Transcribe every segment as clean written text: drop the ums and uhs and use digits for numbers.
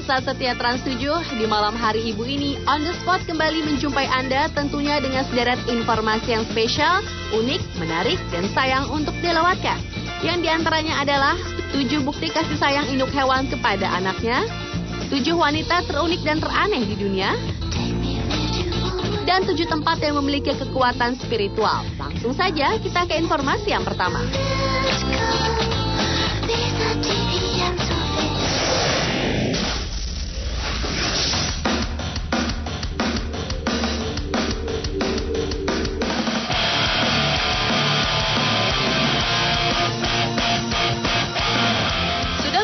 pemirsa setia Trans 7, di malam hari Ibu ini, On The Spot kembali menjumpai Anda tentunya dengan sederet informasi yang spesial, unik, menarik, dan sayang untuk dilewatkan. Yang diantaranya adalah 7 bukti kasih sayang induk hewan kepada anaknya, 7 wanita terunik dan teraneh di dunia, dan 7 tempat yang memiliki kekuatan spiritual. Langsung saja kita ke informasi yang pertama.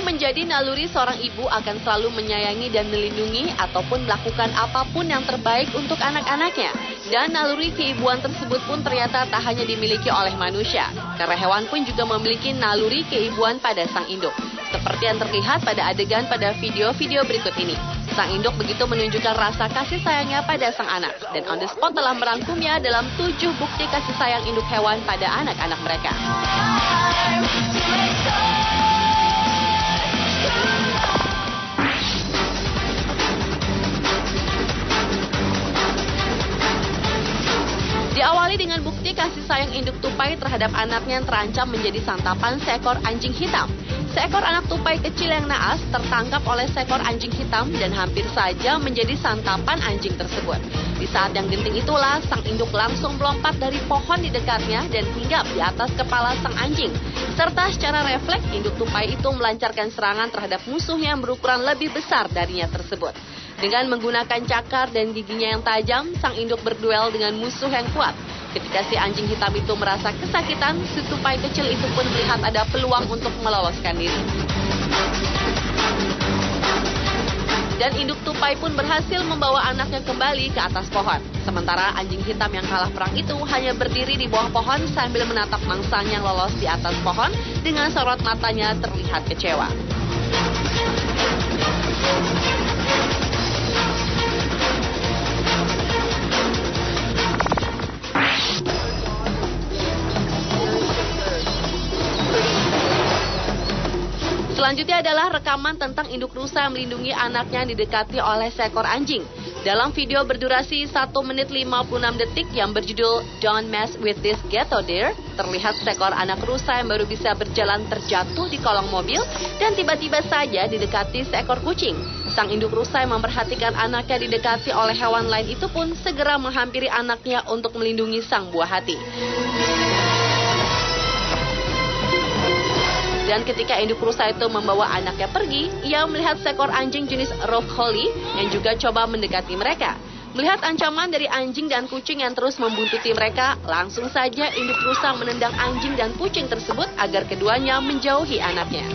Menjadi naluri seorang ibu akan selalu menyayangi dan melindungi ataupun melakukan apapun yang terbaik untuk anak-anaknya. Dan naluri keibuan tersebut pun ternyata tak hanya dimiliki oleh manusia, karena hewan pun juga memiliki naluri keibuan pada sang induk. Seperti yang terlihat pada adegan pada video-video berikut ini. Sang induk begitu menunjukkan rasa kasih sayangnya pada sang anak. Dan On The Spot telah merangkumnya dalam 7 bukti kasih sayang induk hewan pada anak-anak mereka. Diawali dengan bukti kasih sayang induk tupai terhadap anaknya yang terancam menjadi santapan seekor anjing hitam. Seekor anak tupai kecil yang naas tertangkap oleh seekor anjing hitam dan hampir saja menjadi santapan anjing tersebut. Di saat yang genting itulah, sang induk langsung melompat dari pohon di dekatnya dan hinggap di atas kepala sang anjing. Serta secara refleks, induk tupai itu melancarkan serangan terhadap musuhnya yang berukuran lebih besar darinya tersebut. Dengan menggunakan cakar dan giginya yang tajam, sang induk berduel dengan musuh yang kuat. Ketika si anjing hitam itu merasa kesakitan, si tupai kecil itu pun melihat ada peluang untuk meloloskan diri. Dan induk tupai pun berhasil membawa anaknya kembali ke atas pohon. Sementara anjing hitam yang kalah perang itu hanya berdiri di bawah pohon sambil menatap mangsanya yang lolos di atas pohon dengan sorot matanya terlihat kecewa. Selanjutnya adalah rekaman tentang induk rusa yang melindungi anaknya yang didekati oleh seekor anjing. Dalam video berdurasi 1 menit 56 detik yang berjudul Don't Mess With This Ghetto Deer, terlihat seekor anak rusa yang baru bisa berjalan terjatuh di kolong mobil dan tiba-tiba saja didekati seekor kucing. Sang induk rusa yang memperhatikan anaknya didekati oleh hewan lain itu pun segera menghampiri anaknya untuk melindungi sang buah hati. Dan ketika induk rusa itu membawa anaknya pergi, ia melihat seekor anjing jenis Rockholly yang juga coba mendekati mereka. Melihat ancaman dari anjing dan kucing yang terus membuntuti mereka, langsung saja induk rusa menendang anjing dan kucing tersebut agar keduanya menjauhi anaknya.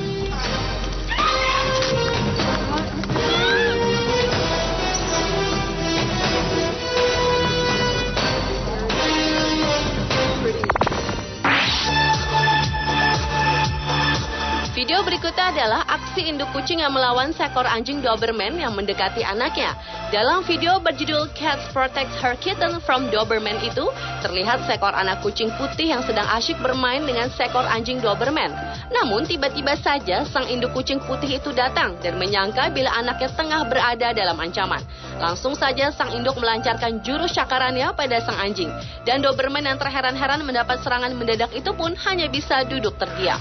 Video berikutnya adalah aksi induk kucing yang melawan seekor anjing Doberman yang mendekati anaknya. Dalam video berjudul Cats Protect Her Kitten from Doberman itu, terlihat seekor anak kucing putih yang sedang asyik bermain dengan seekor anjing Doberman. Namun tiba-tiba saja sang induk kucing putih itu datang dan menyangka bila anaknya tengah berada dalam ancaman. Langsung saja sang induk melancarkan jurus cakarannya pada sang anjing. Dan Doberman yang terheran-heran mendapat serangan mendadak itu pun hanya bisa duduk terdiam.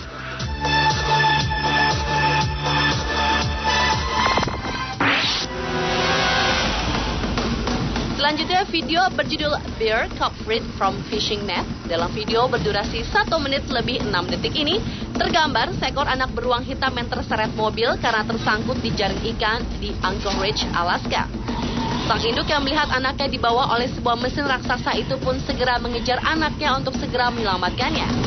Selanjutnya video berjudul Bear Culprit from Fishing Net. Dalam video berdurasi 1 menit lebih 6 detik ini, tergambar seekor anak beruang hitam yang terseret mobil karena tersangkut di jaring ikan di Anchorage, Alaska. Sang induk yang melihat anaknya dibawa oleh sebuah mesin raksasa itu pun segera mengejar anaknya untuk segera menyelamatkannya.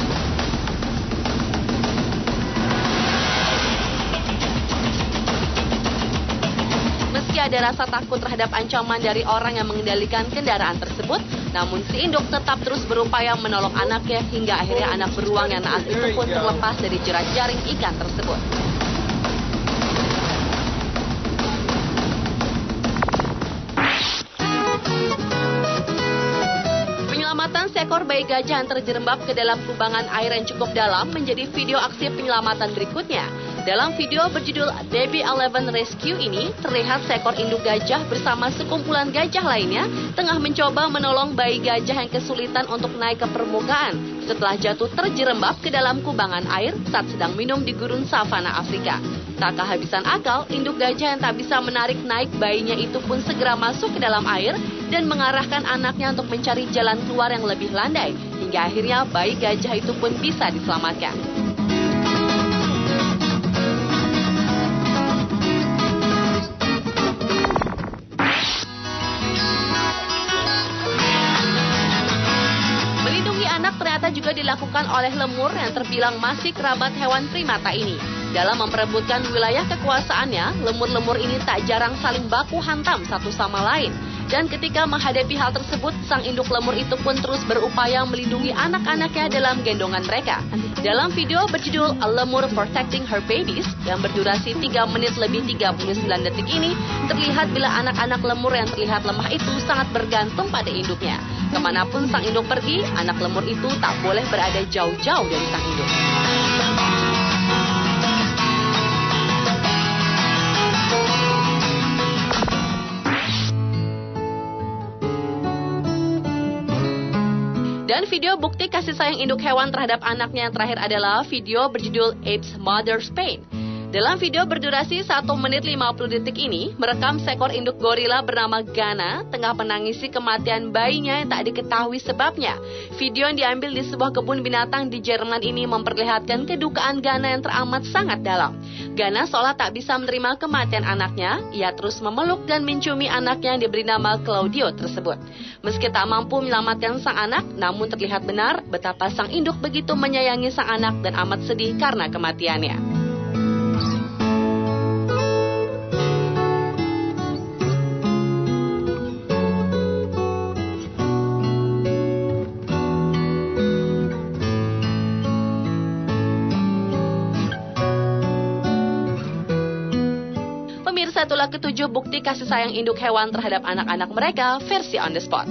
Meski ada rasa takut terhadap ancaman dari orang yang mengendalikan kendaraan tersebut, namun si induk tetap terus berupaya menolong anaknya hingga akhirnya anak beruang yang naas itu pun terlepas dari jerat jaring ikan tersebut. Penyelamatan seekor bayi gajah yang terjerembab ke dalam kubangan air yang cukup dalam menjadi video aksi penyelamatan berikutnya. Dalam video berjudul Baby 11 Rescue ini, terlihat seekor induk gajah bersama sekumpulan gajah lainnya tengah mencoba menolong bayi gajah yang kesulitan untuk naik ke permukaan setelah jatuh terjerembab ke dalam kubangan air saat sedang minum di gurun savana Afrika. Tak kehabisan akal, induk gajah yang tak bisa menarik naik bayinya itu pun segera masuk ke dalam air dan mengarahkan anaknya untuk mencari jalan keluar yang lebih landai, hingga akhirnya bayi gajah itu pun bisa diselamatkan. Ternyata juga dilakukan oleh lemur yang terbilang masih kerabat hewan primata ini. Dalam memperebutkan wilayah kekuasaannya, lemur-lemur ini tak jarang saling baku hantam satu sama lain. Dan ketika menghadapi hal tersebut, sang induk lemur itu pun terus berupaya melindungi anak-anaknya dalam gendongan mereka. Dalam video berjudul A Lemur Protecting Her Babies, yang berdurasi 3 menit lebih 39 detik ini, terlihat bila anak-anak lemur yang terlihat lemah itu sangat bergantung pada induknya. Kemanapun sang induk pergi, anak lemur itu tak boleh berada jauh-jauh dari sang induk. Dan video bukti kasih sayang induk hewan terhadap anaknya yang terakhir adalah video berjudul Apes Mother's Pain. Dalam video berdurasi 1 menit 50 detik ini, merekam seekor induk gorila bernama Ghana tengah menangisi kematian bayinya yang tak diketahui sebabnya. Video yang diambil di sebuah kebun binatang di Jerman ini memperlihatkan kedukaan Ghana yang teramat sangat dalam. Ghana seolah tak bisa menerima kematian anaknya, ia terus memeluk dan menciumi anaknya yang diberi nama Claudio tersebut. Meski tak mampu menyelamatkan sang anak, namun terlihat benar betapa sang induk begitu menyayangi sang anak dan amat sedih karena kematiannya. Pemirsa, itulah ketujuh bukti kasih sayang induk hewan terhadap anak-anak mereka versi on the spot.